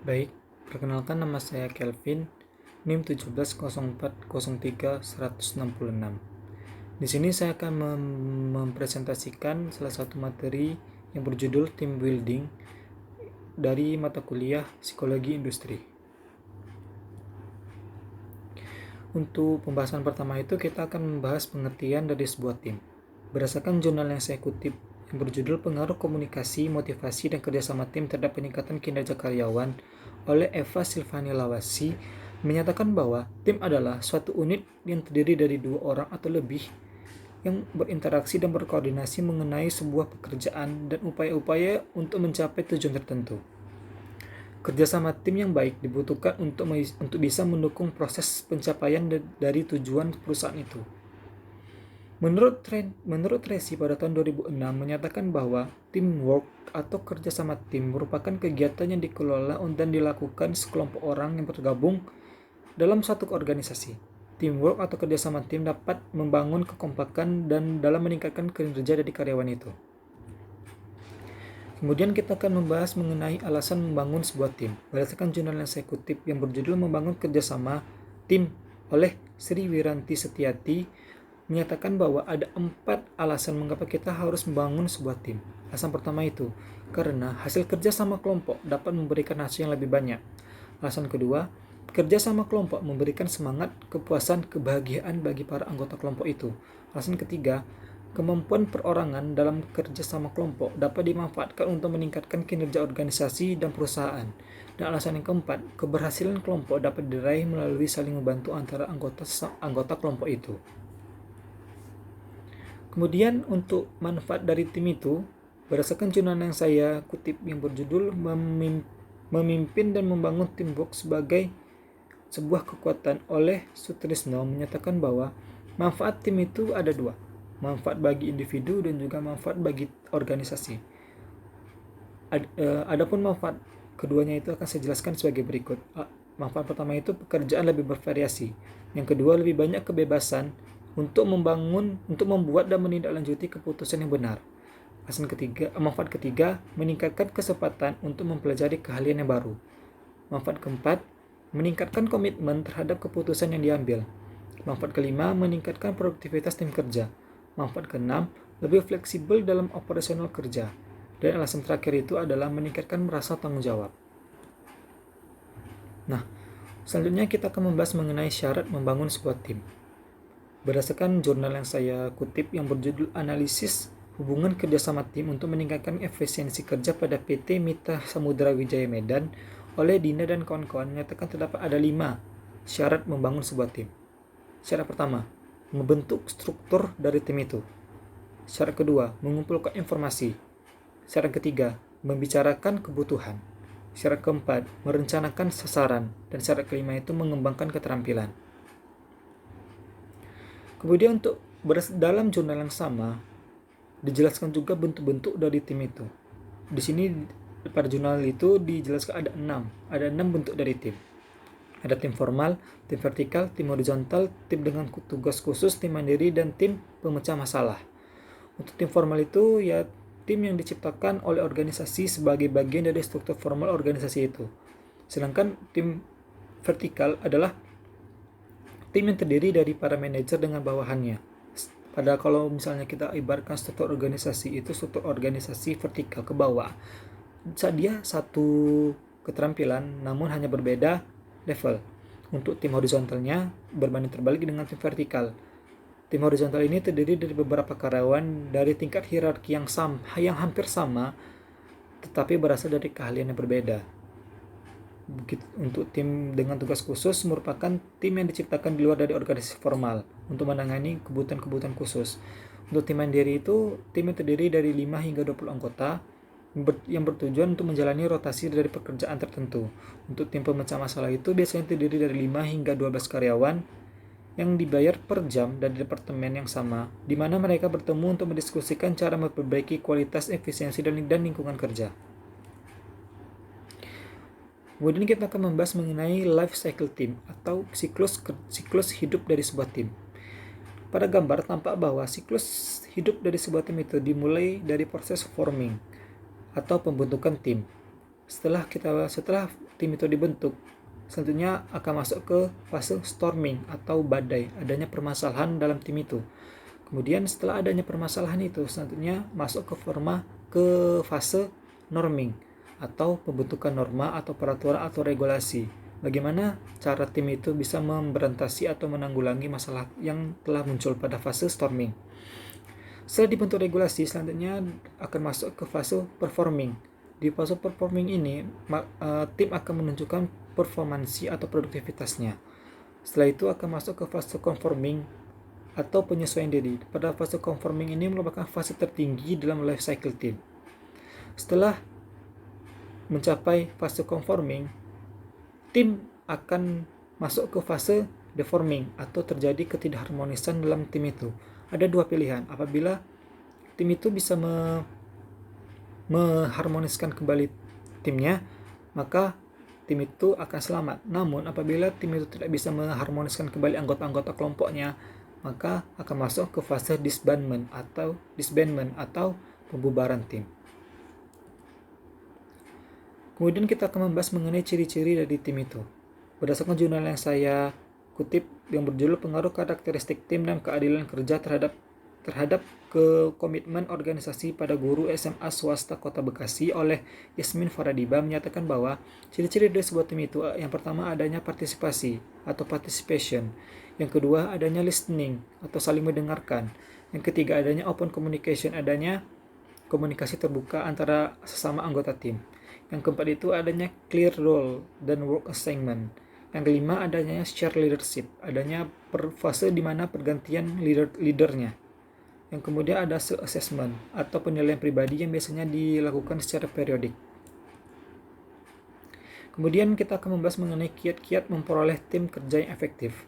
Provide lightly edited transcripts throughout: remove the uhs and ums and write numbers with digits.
Baik, perkenalkan nama saya Kelvin, NIM 170403-166. Di sini saya akan mempresentasikan salah satu materi yang berjudul Team Building dari mata kuliah Psikologi Industri. Untuk pembahasan pertama itu kita akan membahas pengertian dari sebuah tim. Berdasarkan jurnal yang saya kutip yang berjudul Pengaruh Komunikasi, Motivasi, dan Kerjasama Tim Terhadap Peningkatan Kinerja Karyawan oleh Eva Silvani Lawasi, menyatakan bahwa tim adalah suatu unit yang terdiri dari 2 orang atau lebih yang berinteraksi dan berkoordinasi mengenai sebuah pekerjaan dan upaya-upaya untuk mencapai tujuan tertentu. Kerjasama tim yang baik dibutuhkan untuk bisa mendukung proses pencapaian dari tujuan perusahaan itu. Menurut Tracy pada tahun 2006 menyatakan bahwa teamwork atau kerjasama tim merupakan kegiatan yang dikelola dan dilakukan sekelompok orang yang bergabung dalam suatu organisasi. Teamwork atau kerjasama tim dapat membangun kekompakan dan dalam meningkatkan kinerja dari karyawan itu. Kemudian kita akan membahas mengenai alasan membangun sebuah tim. Berdasarkan jurnal yang saya kutip yang berjudul Membangun Kerjasama Tim oleh Sri Wiranti Setiati, menyatakan bahwa ada 4 alasan mengapa kita harus membangun sebuah tim. Alasan pertama itu, karena hasil kerja sama kelompok dapat memberikan hasil yang lebih banyak. Alasan kedua, kerja sama kelompok memberikan semangat, kepuasan, kebahagiaan bagi para anggota kelompok itu. Alasan ketiga, kemampuan perorangan dalam kerja sama kelompok dapat dimanfaatkan untuk meningkatkan kinerja organisasi dan perusahaan. Dan alasan yang keempat, keberhasilan kelompok dapat diraih melalui saling membantu antara anggota kelompok itu. Kemudian untuk manfaat dari tim itu, berdasarkan jurnal yang saya kutip yang berjudul Memimpin dan Membangun Teamwork sebagai sebuah kekuatan oleh Sutrisno, menyatakan bahwa manfaat tim itu ada 2, manfaat bagi individu dan juga manfaat bagi organisasi. Adapun manfaat keduanya itu akan saya jelaskan sebagai berikut. Manfaat pertama itu pekerjaan lebih bervariasi. Yang kedua, lebih banyak kebebasan untuk membuat dan menindaklanjuti keputusan yang benar. Manfaat ketiga, meningkatkan kesempatan untuk mempelajari keahlian yang baru. Manfaat keempat, meningkatkan komitmen terhadap keputusan yang diambil. Manfaat kelima, meningkatkan produktivitas tim kerja. Manfaat keenam, lebih fleksibel dalam operasional kerja. Dan alasan terakhir itu adalah meningkatkan rasa tanggung jawab. Nah, selanjutnya kita akan membahas mengenai syarat membangun sebuah tim. Berdasarkan jurnal yang saya kutip yang berjudul Analisis Hubungan Kerjasama Tim untuk Meningkatkan Efisiensi Kerja pada PT Mitra Samudra Wijaya Medan oleh Dina dan kawan-kawan, menyatakan terdapat ada 5 syarat membangun sebuah tim. Syarat pertama, membentuk struktur dari tim itu. Syarat kedua, mengumpulkan informasi. Syarat ketiga, membicarakan kebutuhan. Syarat keempat, merencanakan sasaran. Dan syarat kelima itu mengembangkan keterampilan. Kemudian untuk dalam jurnal yang sama dijelaskan juga bentuk-bentuk dari tim itu. Di sini pada jurnal itu dijelaskan ada 6 bentuk dari tim. Ada tim formal, tim vertikal, tim horizontal, tim dengan tugas khusus, tim mandiri, dan tim pemecah masalah. Untuk tim formal itu ya tim yang diciptakan oleh organisasi sebagai bagian dari struktur formal organisasi itu. Sedangkan tim vertikal adalah tim yang terdiri dari para manajer dengan bawahannya. Padahal kalau misalnya kita ibaratkan struktur organisasi itu struktur organisasi vertikal ke bawah. Dia satu keterampilan namun hanya berbeda level. Untuk tim horizontalnya berbanding terbalik dengan tim vertikal. Tim horizontal ini terdiri dari beberapa karyawan dari tingkat hierarki yang hampir sama tetapi berasal dari keahlian yang berbeda. Untuk tim dengan tugas khusus merupakan tim yang diciptakan di luar dari organisasi formal untuk menangani kebutuhan-kebutuhan khusus. Untuk tim mandiri itu tim yang terdiri dari 5 hingga 20 anggota yang bertujuan untuk menjalani rotasi dari pekerjaan tertentu. Untuk tim pemecah masalah itu biasanya terdiri dari 5 hingga 12 karyawan yang dibayar per jam dari departemen yang sama, di mana mereka bertemu untuk mendiskusikan cara memperbaiki kualitas, efisiensi, dan lingkungan kerja. Kemudian kita akan membahas mengenai life cycle team atau siklus hidup dari sebuah tim. Pada gambar tampak bahwa siklus hidup dari sebuah tim itu dimulai dari proses forming atau pembentukan tim. Setelah tim itu dibentuk, selanjutnya akan masuk ke fase storming atau badai, adanya permasalahan dalam tim itu. Kemudian setelah adanya permasalahan itu, selanjutnya masuk ke fase norming atau pembentukan norma atau peraturan atau regulasi. Bagaimana cara tim itu bisa memberantasi atau menanggulangi masalah yang telah muncul pada fase storming. Setelah dibentuk regulasi, selanjutnya akan masuk ke fase performing. Di fase performing ini, tim akan menunjukkan performansi atau produktivitasnya. Setelah itu akan masuk ke fase conforming atau penyesuaian diri. Pada fase conforming ini merupakan fase tertinggi dalam life cycle tim. Setelah mencapai fase conforming, tim akan masuk ke fase deforming atau terjadi ketidakharmonisan dalam tim itu. Ada dua pilihan. Apabila tim itu bisa mengharmoniskan kembali timnya, maka tim itu akan selamat. Namun apabila tim itu tidak bisa mengharmoniskan kembali anggota-anggota kelompoknya, maka akan masuk ke fase disbandment atau pembubaran tim. Kemudian kita akan membahas mengenai ciri-ciri dari tim itu. Berdasarkan jurnal yang saya kutip yang berjudul Pengaruh Karakteristik Tim dan Keadilan Kerja terhadap komitmen organisasi pada guru SMA swasta Kota Bekasi oleh Yasmin Faradiba menyatakan bahwa ciri-ciri dari sebuah tim itu, yang pertama adanya partisipasi atau participation, yang kedua adanya listening atau saling mendengarkan, yang ketiga adanya open communication, adanya komunikasi terbuka antara sesama anggota tim, yang keempat itu adanya clear role dan work assignment, yang kelima adanya share leadership, adanya fase di mana pergantian leadernya. Yang kemudian ada self-assessment atau penilaian pribadi yang biasanya dilakukan secara periodik. Kemudian kita akan membahas mengenai kiat-kiat memperoleh tim kerja yang efektif.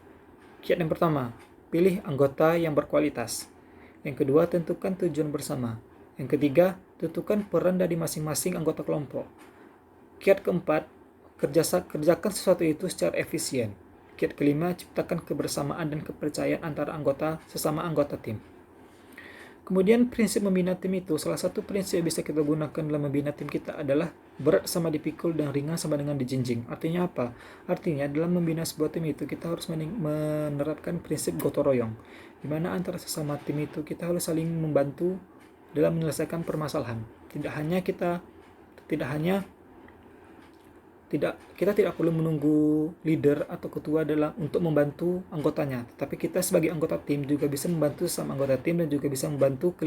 Kiat yang pertama, pilih anggota yang berkualitas. Yang kedua, tentukan tujuan bersama. Yang ketiga, tentukan peran dari masing-masing anggota kelompok. Kiat keempat, kerjakan sesuatu itu secara efisien. Kiat kelima, ciptakan kebersamaan dan kepercayaan antara sesama anggota tim. Kemudian prinsip membina tim itu, salah satu prinsip yang bisa kita gunakan dalam membina tim kita adalah berat sama dipikul dan ringan sama dengan dijinjing. Artinya apa? Artinya dalam membina sebuah tim itu kita harus menerapkan prinsip gotong royong, di mana antara sesama tim itu kita harus saling membantu dalam menyelesaikan permasalahan. Kita tidak perlu menunggu leader atau ketua untuk membantu anggotanya, tapi kita sebagai anggota tim juga bisa membantu sama anggota tim dan juga bisa membantu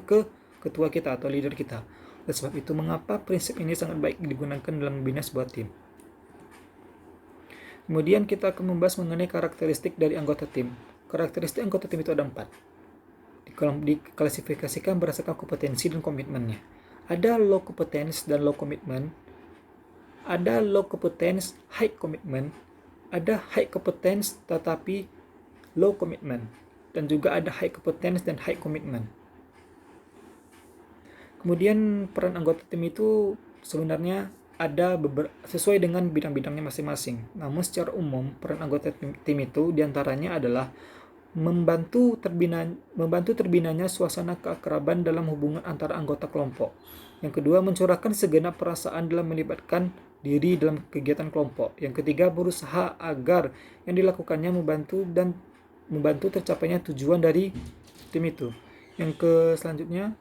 ke ketua kita atau leader kita. Oleh sebab itu, mengapa prinsip ini sangat baik digunakan dalam membina sebuah tim. Kemudian kita akan membahas mengenai karakteristik dari anggota tim. Karakteristik anggota tim itu ada 4. Diklasifikasikan berdasarkan kompetensi dan komitmennya. Ada low competence dan low commitment. Ada low competence, high commitment, ada high competence tetapi low commitment, dan juga ada high competence dan high commitment. Kemudian peran anggota tim itu sebenarnya ada sesuai dengan bidang-bidangnya masing-masing. Namun secara umum peran anggota tim itu diantaranya adalah membantu terbinanya suasana keakraban dalam hubungan antara anggota kelompok. Yang kedua, mencurahkan segenap perasaan dalam melibatkan diri dalam kegiatan kelompok. Yang ketiga, berusaha agar yang dilakukannya membantu tercapainya tujuan dari tim itu. Selanjutnya,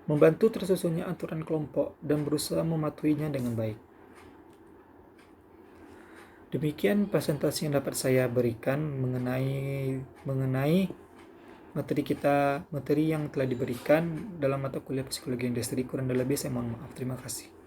membantu tersusunnya aturan kelompok dan berusaha mematuhinya dengan baik. Demikian presentasi yang dapat saya berikan mengenai materi yang telah diberikan dalam mata kuliah Psikologi Industri. Kurang dan lebih saya mohon maaf. Terima kasih.